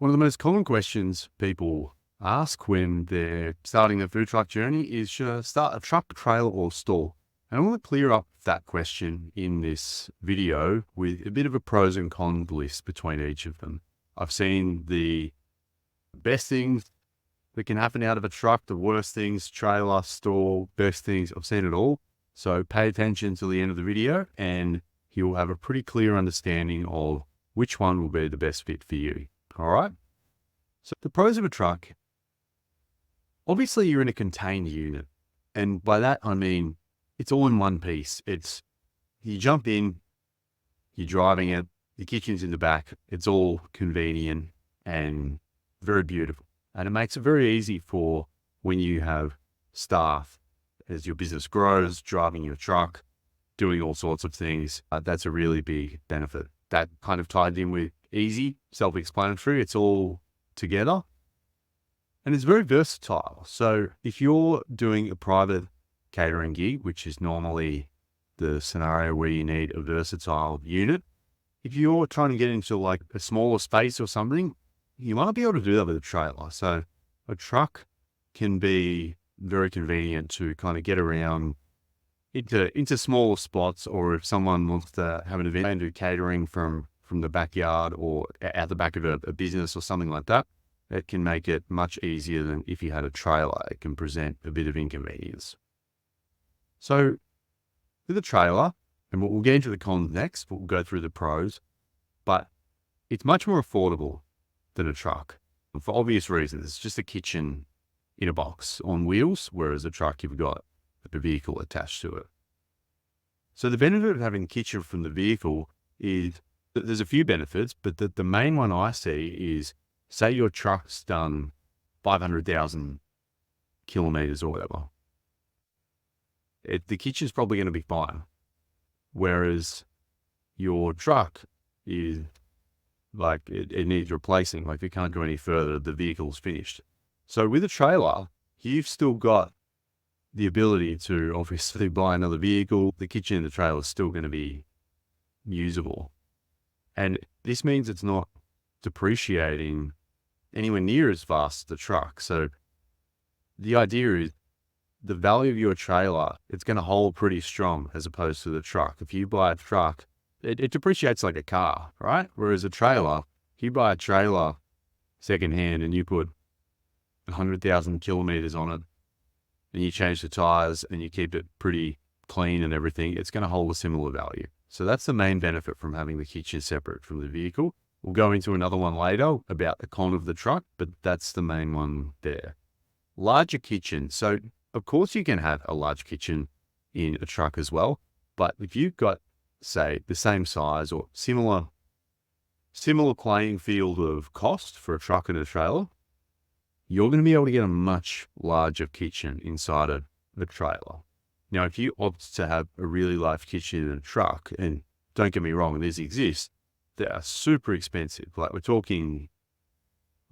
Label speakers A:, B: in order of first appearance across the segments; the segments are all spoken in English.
A: One of the most common questions people ask when they're starting their food truck journey is, should I start a truck, trailer, or store? And I want to clear up that question in this video with a bit of a pros and cons list between each of them. I've seen the best things that can happen out of a truck, the worst things, trailer, store, best things. I've seen it all. So pay attention to the end of the video and you'll have a pretty clear understanding of which one will be the best fit for you. All right. So the pros of a truck, obviously you're in a contained unit. And by that, I mean, it's all in one piece. You jump in, you're driving it, the kitchen's in the back. It's all convenient and very beautiful. And it makes it very easy for when you have staff, as your business grows, driving your truck, doing all sorts of things. That's a really big benefit. That kind of tied in with easy, self-explanatory. It's all together and it's very versatile. So if you're doing a private catering gig, which is normally the scenario where you need a versatile unit, if you're trying to get into like a smaller space or something, you might be able to do that with a trailer. So a truck can be very convenient to kind of get around into smaller spots, or if someone wants to have an event and do catering from the backyard or out the back of a business or something like that, it can make it much easier than if you had a trailer. It can present a bit of inconvenience. So with a trailer, and we'll get into the cons next, but we'll go through the pros, but it's much more affordable than a truck for obvious reasons. It's just a kitchen in a box on wheels, whereas a truck, you've got the vehicle attached to it. So the benefit of having the kitchen from the vehicle is that there's a few benefits, but the main one I see is, say your truck's done 500,000 kilometers or whatever. The kitchen's probably going to be fine. Whereas your truck is like, it needs replacing. Like, if it can't go any further, the vehicle's finished. So with a trailer, you've still got the ability to obviously buy another vehicle. The kitchen in the trailer is still going to be usable. And this means it's not depreciating anywhere near as fast as the truck. So the idea is the value of your trailer, it's going to hold pretty strong as opposed to the truck. If you buy a truck, it depreciates like a car, right? Whereas a trailer, if you buy a trailer secondhand and you put 100,000 kilometers on it, and you change the tires and you keep it pretty clean and everything, it's going to hold a similar value. So that's the main benefit from having the kitchen separate from the vehicle. We'll go into another one later about the con of the truck, but that's the main one there. Larger kitchen. So of course you can have a large kitchen in a truck as well, but if you've got, say, the same size or similar playing field of cost for a truck and a trailer, you're going to be able to get a much larger kitchen inside of the trailer. Now, if you opt to have a really large kitchen in a truck, and don't get me wrong, these exist, they are super expensive. Like, we're talking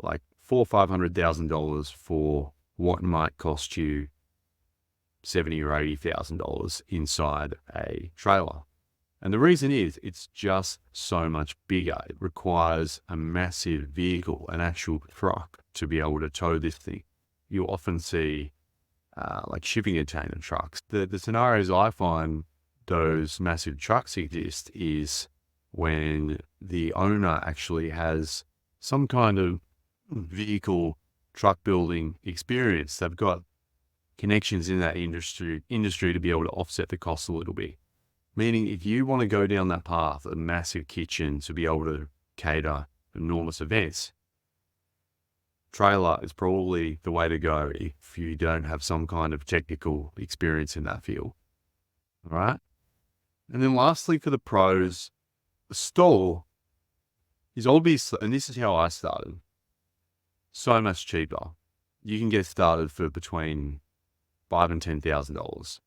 A: like $400,000 or $500,000 for what might cost you $70,000 or $80,000 inside a trailer. And the reason is, it's just so much bigger. It requires a massive vehicle, an actual truck, to be able to tow this thing. You often see like shipping container trucks. The scenarios I find those massive trucks exist is when the owner actually has some kind of vehicle truck building experience. They've got connections in that industry to be able to offset the cost a little bit. Meaning, if you want to go down that path, a massive kitchen to be able to cater enormous events, trailer is probably the way to go if you don't have some kind of technical experience in that field. All right. And then lastly, for the pros, the store is obviously, and this is how I started, so much cheaper. You can get started for between $5,000 and $10,000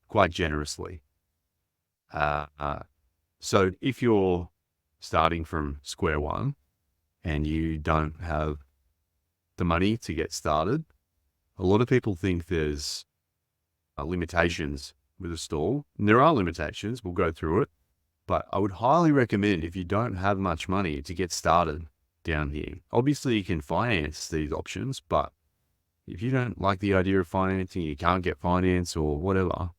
A: quite generously. So if you're starting from square one and you don't have the money to get started, a lot of people think there's limitations with a store. And there are limitations. We'll go through it. But I would highly recommend, if you don't have much money to get started, down here. Obviously, you can finance these options, but if you don't like the idea of financing, you can't get finance or whatever,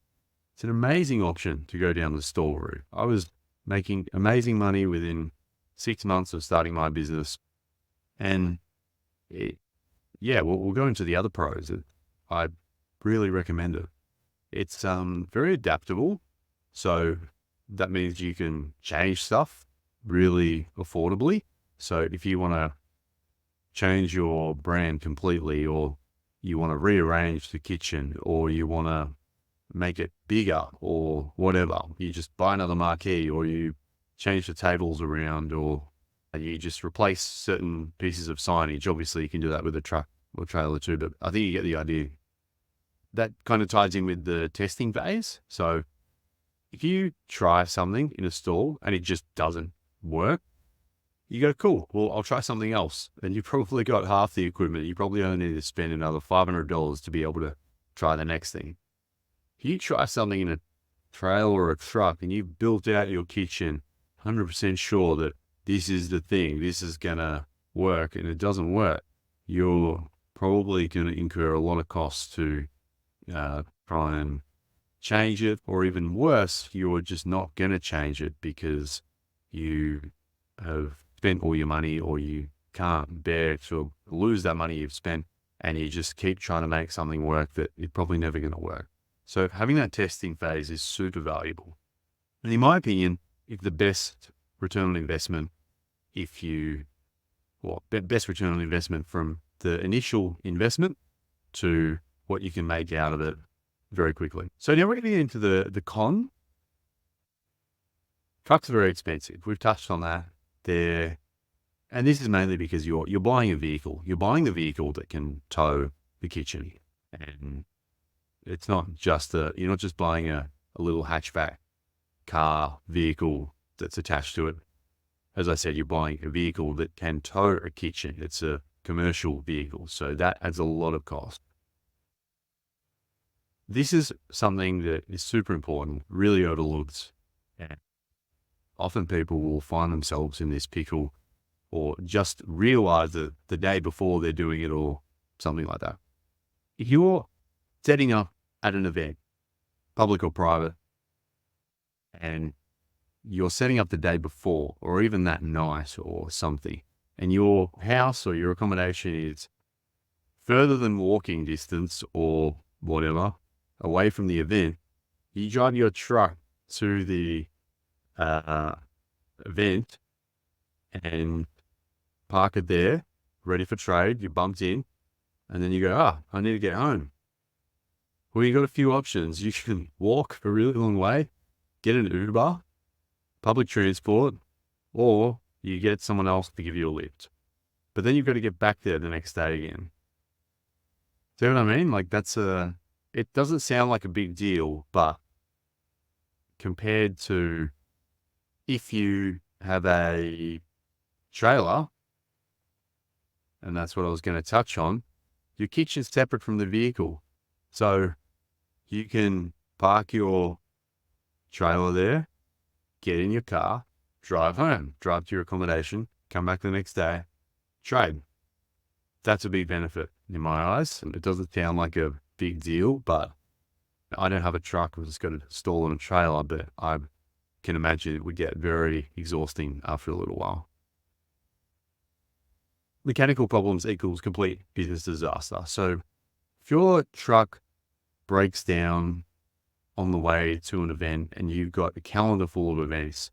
A: it's an amazing option to go down the store route. I was making amazing money within 6 months of starting my business. And we'll go into the other pros. I really recommend it. It's very adaptable. So that means you can change stuff really affordably. So if you want to change your brand completely, or you want to rearrange the kitchen, or you want to make it bigger or whatever, you just buy another marquee, or you change the tables around, or you just replace certain pieces of signage. Obviously, you can do that with a truck or trailer too, but I think you get the idea. That kind of ties in with the testing phase. So if you try something in a store and it just doesn't work, you go, cool, well, I'll try something else. And you probably got half the equipment. You probably only need to spend another $500 to be able to try the next thing. If you try something in a trailer or a truck and you've built out your kitchen 100% sure that this is the thing, this is going to work, and it doesn't work, you're probably going to incur a lot of costs to try and change it, or even worse, you're just not going to change it because you have spent all your money, or you can't bear to lose that money you've spent, and you just keep trying to make something work that is probably never going to work. So having that testing phase is super valuable. And in my opinion, if the best return on investment, best return on investment from the initial investment to what you can make out of it very quickly. So now we're going to get into the con. Trucks are very expensive. We've touched on that there. And this is mainly because you're buying a vehicle. You're buying the vehicle that can tow the kitchen. And it's not just you're not just buying a little hatchback car vehicle that's attached to it. As I said, you're buying a vehicle that can tow a kitchen. It's a commercial vehicle. So that adds a lot of cost. This is something that is super important, really overlooked. And often people will find themselves in this pickle, or just realize that the day before they're doing it, or something like that. If you're setting up at an event, public or private, and you're setting up the day before, or even that night or something, and your house or your accommodation is further than walking distance or whatever, away from the event, you drive your truck to the event and park it there, ready for trade. You bumped in, and then you go, I need to get home. Well, you got a few options. You can walk a really long way, get an Uber, public transport, or you get someone else to give you a lift. But then you've got to get back there the next day again. See what I mean? Like it doesn't sound like a big deal, but compared to if you have a trailer, and that's what I was going to touch on, your kitchen's separate from the vehicle. So you can park your trailer there, get in your car, drive home, drive to your accommodation, come back the next day, trade. That's a big benefit in my eyes. And it doesn't sound like a big deal, but I don't have a truck. I've just got to stall on a trailer, but I can imagine it would get very exhausting after a little while. Mechanical problems equals complete business disaster. So if your truck breaks down on the way to an event and you've got a calendar full of events,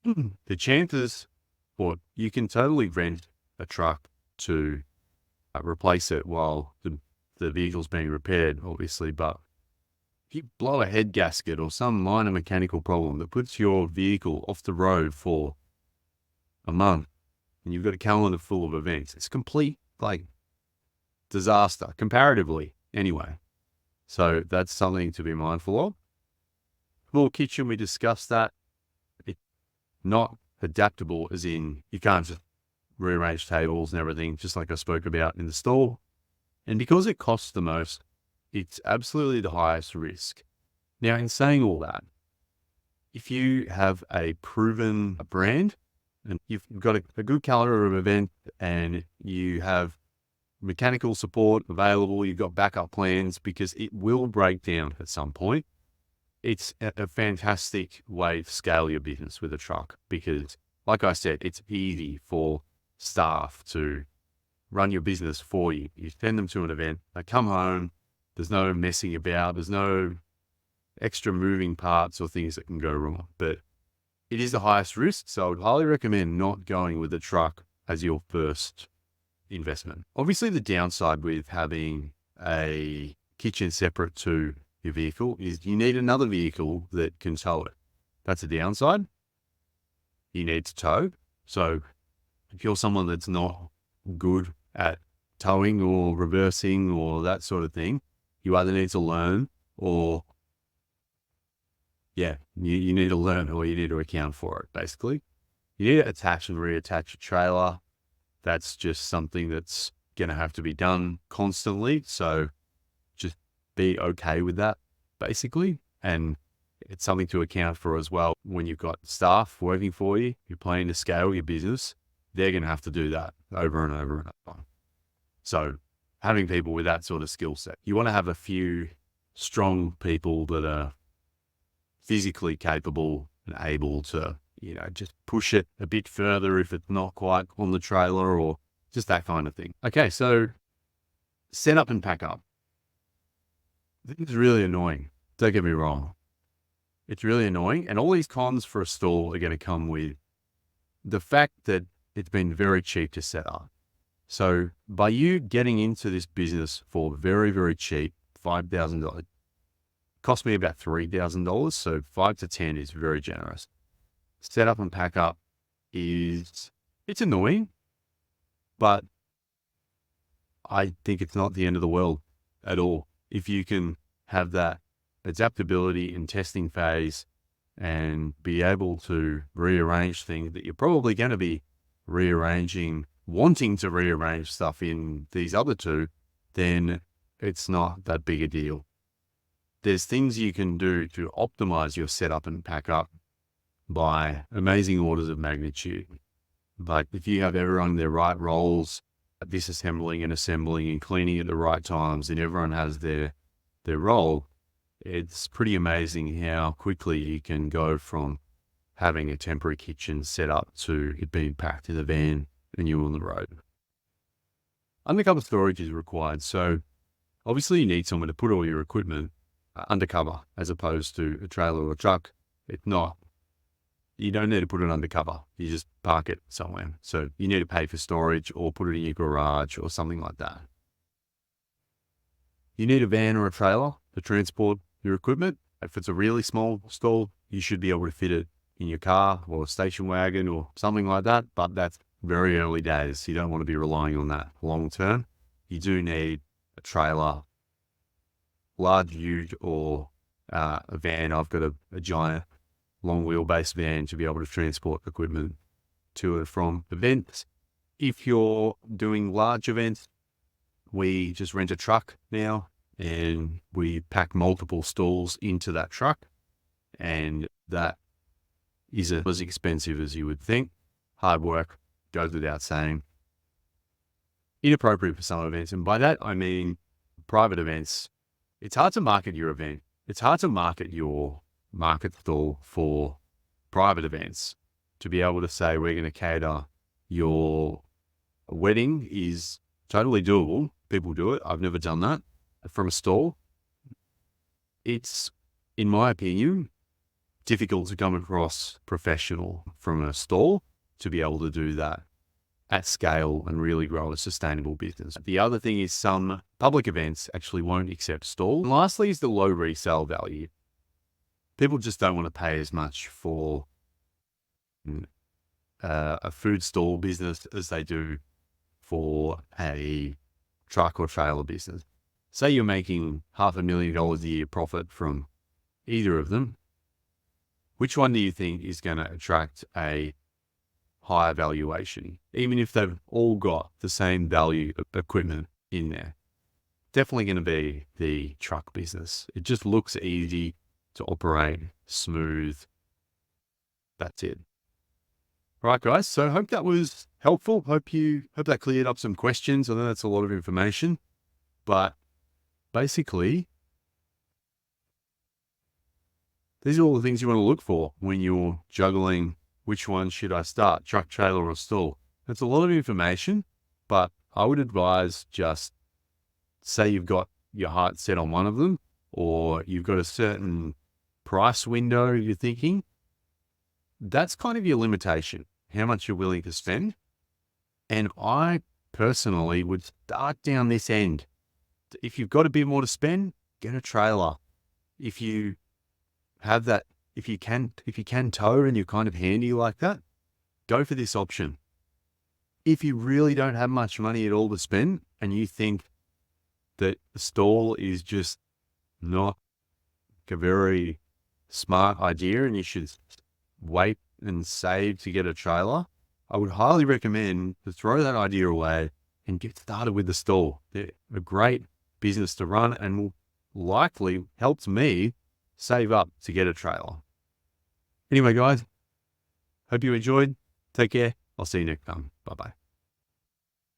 A: the chances, or you can totally rent a truck to replace it while the vehicle's being repaired, obviously. But if you blow a head gasket or some minor mechanical problem that puts your vehicle off the road for a month, and you've got a calendar full of events, it's complete disaster, comparatively anyway. So that's something to be mindful of. Small kitchen, we discussed that. It's not adaptable, as in you can't just rearrange tables and everything, just like I spoke about in the store. And because it costs the most, it's absolutely the highest risk. Now, in saying all that, if you have a proven brand and you've got a good calendar of events and you have mechanical support available, you've got backup plans, because it will break down at some point. It's a fantastic way to scale your business with a truck because, like I said, it's easy for staff to run your business for you. You send them to an event, they come home, there's no messing about, there's no extra moving parts or things that can go wrong. But it is the highest risk, so I would highly recommend not going with a truck as your first investment. Obviously, the downside with having a kitchen separate to your vehicle is you need another vehicle that can tow it. That's a downside. You need to tow. So if you're someone that's not good at towing or reversing or that sort of thing, you either need to learn or you need to learn or you need to account for it, basically. You need to attach and reattach a trailer. That's just something that's going to have to be done constantly. So just be okay with that, basically. And it's something to account for as well. When you've got staff working for you, you're planning to scale your business, they're going to have to do that over and over and over. So having people with that sort of skill set, you want to have a few strong people that are physically capable and able to, just push it a bit further if it's not quite on the trailer or just that kind of thing. Okay, so set up and pack up. This is really annoying. Don't get me wrong. It's really annoying. And all these cons for a stall are going to come with the fact that it's been very cheap to set up. So by you getting into this business for very, very cheap, $5,000, cost me about $3,000. So 5 to 10 is very generous. Set up and pack up it's annoying, but I think it's not the end of the world at all. If you can have that adaptability and testing phase and be able to rearrange things that you're probably going to be wanting to rearrange stuff in these other two, then it's not that big a deal. There's things you can do to optimize your setup and pack up by amazing orders of magnitude. Like if you have everyone in their right roles, disassembling and assembling and cleaning at the right times, and everyone has their role, it's pretty amazing how quickly you can go from having a temporary kitchen set up to it being packed in a van and you're on the road. Undercover storage is required. So obviously you need someone to put all your equipment undercover as opposed to a trailer or a truck. It's not. You don't need to put it undercover. You just park it somewhere. So you need to pay for storage or put it in your garage or something like that. You need a van or a trailer to transport your equipment. If it's a really small stall, you should be able to fit it in your car or a station wagon or something like that. But that's very early days. You don't want to be relying on that long term. You do need a trailer, large ute, or a van. I've got a giant long wheelbase van to be able to transport equipment to and from events. If you're doing large events, we just rent a truck now and we pack multiple stalls into that truck, and that isn't as expensive as you would think. Hard work, goes without saying. Inappropriate for some events, and by that I mean private events. It's hard to market your event. It's hard to market your market stall for private events. To be able to say we're going to cater your wedding is totally doable. People do it. I've never done that from a stall. It's, in my opinion, difficult to come across professional from a stall to be able to do that at scale and really grow a sustainable business. The other thing is some public events actually won't accept stalls. And lastly is the low resale value. People just don't want to pay as much for a food stall business as they do for a truck or trailer business. Say you're making $500,000 a year profit from either of them. Which one do you think is going to attract a higher valuation, even if they've all got the same value of equipment in there? Definitely going to be the truck business. It just looks easy to operate, smooth. That's it. All right, guys. So I hope that was helpful. Hope that cleared up some questions. I know that's a lot of information, but basically, these are all the things you want to look for when you're juggling which one should I start, truck, trailer, or stall. It's a lot of information, but I would advise just say you've got your heart set on one of them, or you've got a certain price window you're thinking. That's kind of your limitation, how much you're willing to spend. And I personally would start down this end. If you've got a bit more to spend, get a trailer. If you have that, if you can tow and you're kind of handy like that, go for this option. If you really don't have much money at all to spend and you think that the stall is just not a very smart idea and you should wait and save to get a trailer, I would highly recommend to throw that idea away and get started with the stall. They're a great business to run and will likely help me save up to get a trailer. Anyway, guys, hope you enjoyed. Take care. I'll see you next time. Bye-bye.